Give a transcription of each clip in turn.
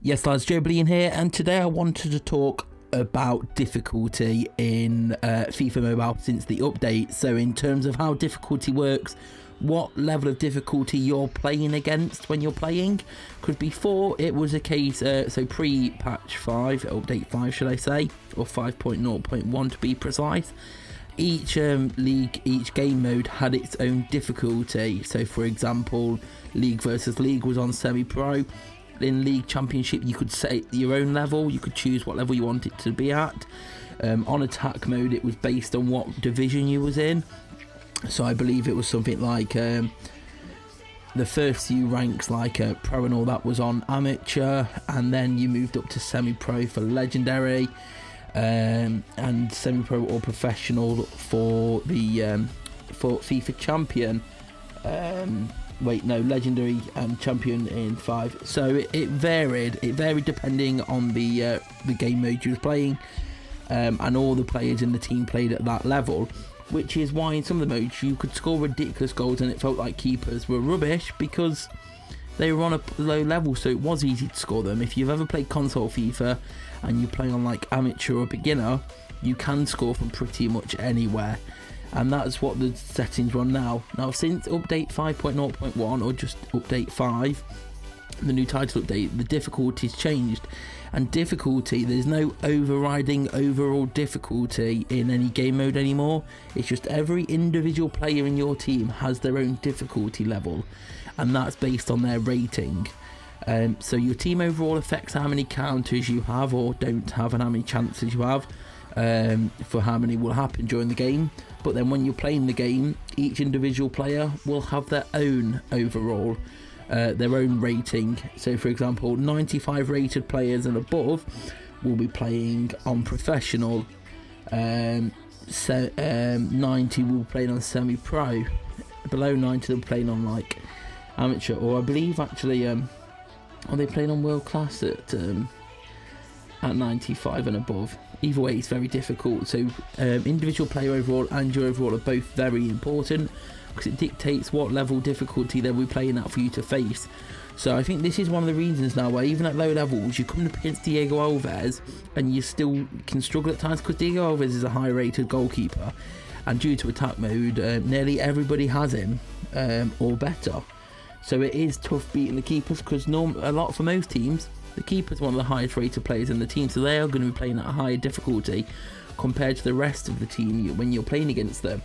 Yes, lads, joebiline here, and today I wanted to talk about difficulty in FIFA Mobile since the update. So in terms of how difficulty works, what level of difficulty you're playing against when you're playing, because before it was a case, so pre-patch 5, update 5 should I say, or 5.0.1 to be precise, each league, each game mode had its own difficulty. So for example, League versus League was on semi-pro. In League Championship you could set your own level, you could choose what level you want it to be at. On attack mode it was based on what division you was in, so I believe it was something like the first few ranks like pro and all that was on amateur, and then you moved up to semi-pro for legendary, and semi-pro or professional for the for FIFA champion. Legendary and champion in 5. So it varied depending on the game mode you was playing, and all the players in the team played at that level, which is why in some of the modes you could score ridiculous goals and it felt like keepers were rubbish because they were on a low level, so it was easy to score them. If you've ever played console FIFA and you play on like amateur or beginner, you can score from pretty much anywhere. And that's what the settings run now. Now, since update 5.0.1, or just update 5, the new title update, the difficulty's changed. And difficulty, there's no overriding overall difficulty in any game mode anymore. It's just every individual player in your team has their own difficulty level, and that's based on their rating. So your team overall affects how many counters you have or don't have, and how many chances you have, for how many will happen during the game. But then when you're playing the game, each individual player will have their own overall, their own rating. So for example, 95 rated players and above will be playing on professional, 90 will be playing on semi-pro, below 90 they'll be playing on like amateur, or I believe actually are they playing on world class at 95 and above. Either way, it's very difficult. So individual player overall and your overall are both very important, because it dictates what level difficulty they'll be playing at for you to face. So I think this is one of the reasons now where even at low levels you come up against Diego Alves and you still can struggle at times, because Diego Alves is a high rated goalkeeper, and due to attack mode nearly everybody has him or better. So it is tough beating the keepers, because for most teams the keeper's one of the highest rated players in the team, so they are going to be playing at a higher difficulty compared to the rest of the team when you're playing against them.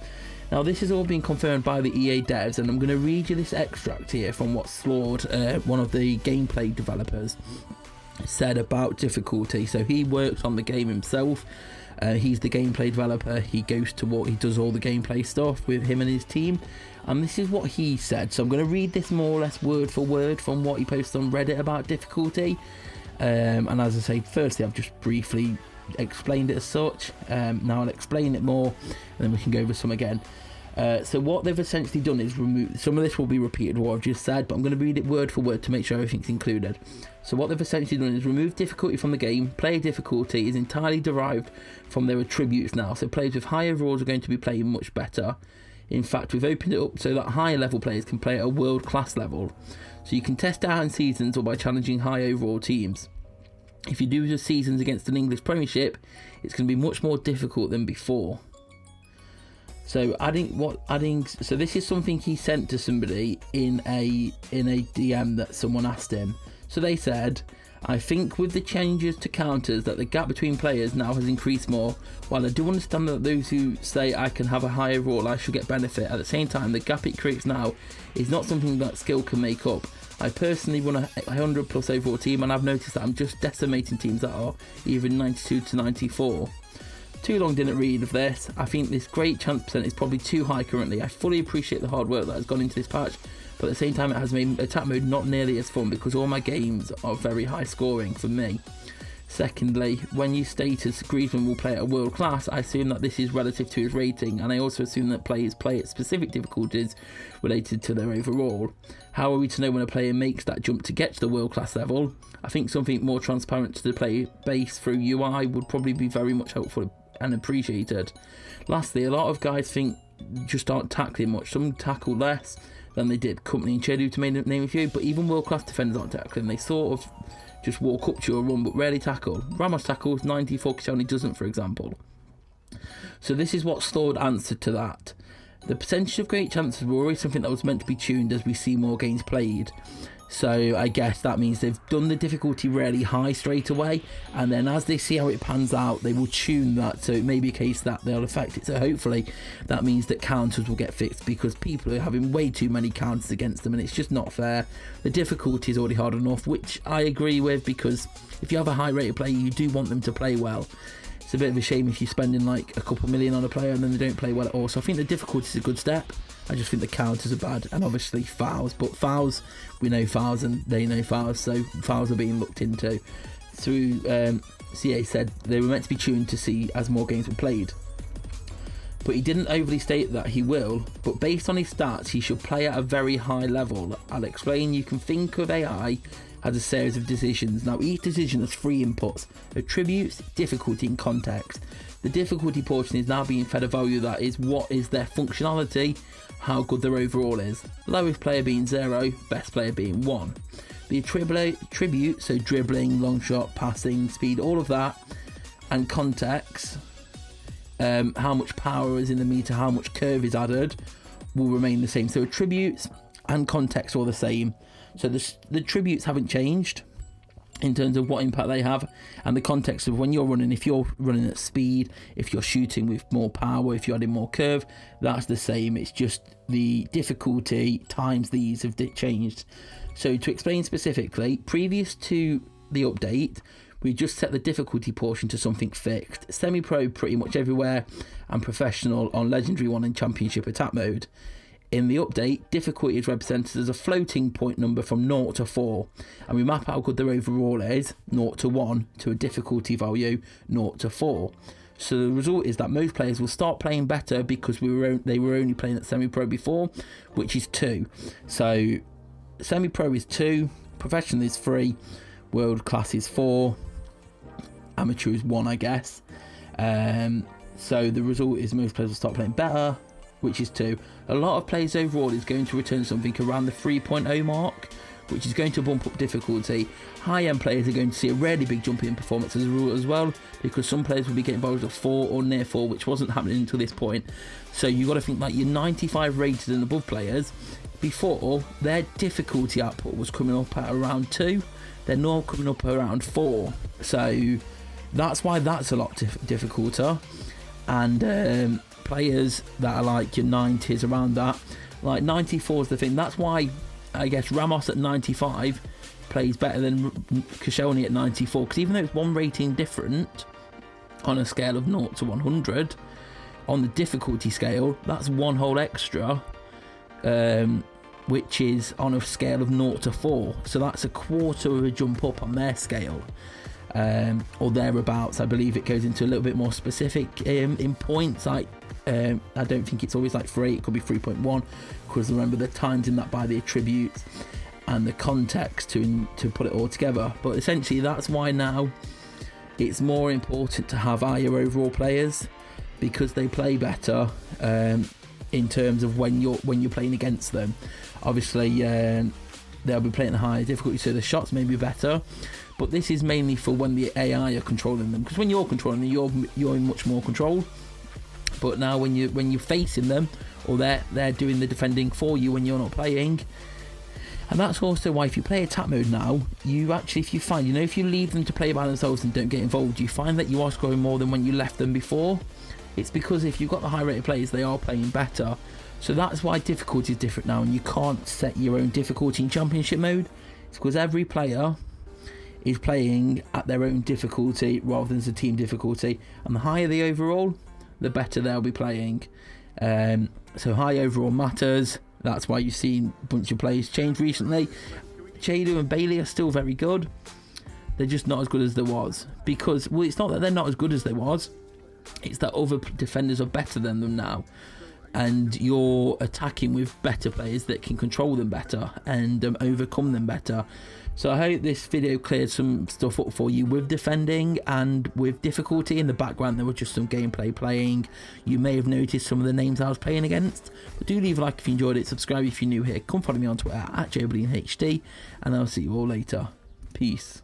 Now this has all been confirmed by the EA devs, and I'm going to read you this extract here from what Slord, one of the gameplay developers, said about difficulty. So he works on the game himself, he's the gameplay developer, he goes to he does all the gameplay stuff with him and his team, and this is what he said. So I'm going to read this more or less word for word from what he posted on Reddit about difficulty, and as I say, firstly I've just briefly explained it as such. Now I'll explain it more and then we can go over some again. So what they've essentially done is remove, some of this will be repeated what I've just said, but I'm going to read it word for word to make sure everything's included. So what they've essentially done is remove difficulty from the game. Player difficulty is entirely derived from their attributes now, so players with higher overalls are going to be playing much better. In fact, we've opened it up so that higher level players can play at a world class level, so you can test out in seasons or by challenging high overall teams. If you do your seasons against an English Premiership, it's going to be much more difficult than before. So so this is something he sent to somebody in a DM that someone asked him. So they said, I think with the changes to counters that the gap between players now has increased more. While I do understand that those who say I can have a high overall I should get benefit, at the same time the gap it creates now is not something that skill can make up. I personally run a 100 plus overall team, and I've noticed that I'm just decimating teams that are either 92 to 94. Too long didn't read of this. I think this great chance percent is probably too high currently. I fully appreciate the hard work that has gone into this patch, but at the same time it has made attack mode not nearly as fun, because all my games are very high scoring for me. Secondly, when you status Griezmann will play at a world class, I assume that this is relative to his rating, and I also assume that players play at specific difficulties related to their overall. How are we to know when a player makes that jump to get to the world class level? I think something more transparent to the player base through UI would probably be very much helpful and appreciated. Lastly, a lot of guys think just aren't tackling much. Some tackle less than they did. Company and Chedu to name a few, but even world class defenders aren't tackling. They sort of just walk up to you or run, but rarely tackle. Ramos tackles, 94, Koscielny doesn't, for example. So this is what Stored answered to that. The percentage of great chances were always something that was meant to be tuned as we see more games played. So I guess that means they've done the difficulty really high straight away, and then as they see how it pans out, they will tune that, so it may be a case that they'll affect it. So hopefully that means that counters will get fixed, because people are having way too many counters against them and it's just not fair. The difficulty is already hard enough, which I agree with, because if you have a high rated player, you do want them to play well. It's a bit of a shame if you're spending like a couple million on a player and then they don't play well at all. So I think the difficulty is a good step. I just think the counters are bad, and obviously fouls. But fouls, we know fouls and they know fouls, so fouls are being looked into. Through CA said they were meant to be tuned to see as more games were played. But he didn't overly state that he will, but based on his stats, he should play at a very high level. I'll explain. You can think of AI as a series of decisions. Now each decision has 3 inputs: attributes, difficulty and context. The difficulty portion is now being fed a value that is what is their functionality, how good their overall is. Lowest player being 0, best player being 1. The attribute, so dribbling, long shot, passing, speed, all of that, and context, how much power is in the meter, how much curve is added, will remain the same. So attributes and context are the same. So the attributes haven't changed in terms of what impact they have, and the context of when you're running, if you're running at speed, if you're shooting with more power, if you're adding more curve, that's the same. It's just the difficulty times these have changed. So to explain specifically, previous to the update, we just set the difficulty portion to something fixed. Semi-pro pretty much everywhere, and professional on Legendary 1 and Championship attack mode. In the update, difficulty is represented as a floating point number from 0 to 4, and we map how good their overall is, 0 to 1, to a difficulty value, 0 to 4. So the result is that most players will start playing better because they were only playing at semi-pro before, which is 2. So semi-pro is 2, professional is 3, world class is 4, amateur is 1, I guess. So the result is most players will start playing better, which is 2. A lot of players overall is going to return something around the 3.0 mark, which is going to bump up difficulty. High-end players are going to see a really big jump in performance as well, because some players will be getting values of 4 or near 4, which wasn't happening until this point. So you've got to think like your 95 rated and above players, before their difficulty output was coming up at around 2, they're now coming up around 4. So that's why that's a lot difficulter. And players that are like your 90s, around that, like 94 is the thing. That's why I guess Ramos at 95 plays better than Koscielny at 94, because even though it's one rating different on a scale of 0 to 100 on the difficulty scale, that's one whole extra, which is on a scale of 0 to 4, so that's a quarter of a jump up on their scale, or thereabouts. I believe it goes into a little bit more specific in points, like I don't think it's always like 3, it could be 3.1, because remember the times in that by the attributes and the context to put it all together. But essentially that's why now it's more important to have higher overall players, because they play better in terms of when you're playing against them. Obviously they'll be playing at higher difficulty, so the shots may be better, but this is mainly for when the AI are controlling them, because when you're controlling them, you're in much more control. But now when you're facing them, or they're doing the defending for you when you're not playing. And that's also why if you play attack mode now, you actually, if you find, if you leave them to play by themselves and don't get involved, you find that you are scoring more than when you left them before. It's because if you've got the high rated players, they are playing better. So that's why difficulty is different now, and you can't set your own difficulty in championship mode. It's because every player is playing at their own difficulty rather than as a team difficulty, and the higher the overall, the better they'll be playing. So high overall matters. That's why you've seen a bunch of players change recently. Jadu and Bailey are still very good. They're just not as good as there was. Because, well, it's not that they're not as good as there was. It's that other defenders are better than them now. And you're attacking with better players that can control them better and overcome them better. So I hope this video cleared some stuff up for you with defending and with difficulty. In the background there was just some gameplay playing. You may have noticed some of the names I was playing against. But do leave a like if you enjoyed it, subscribe if you're new here, come follow me on Twitter at joebilineHD, and I'll see you all later. Peace.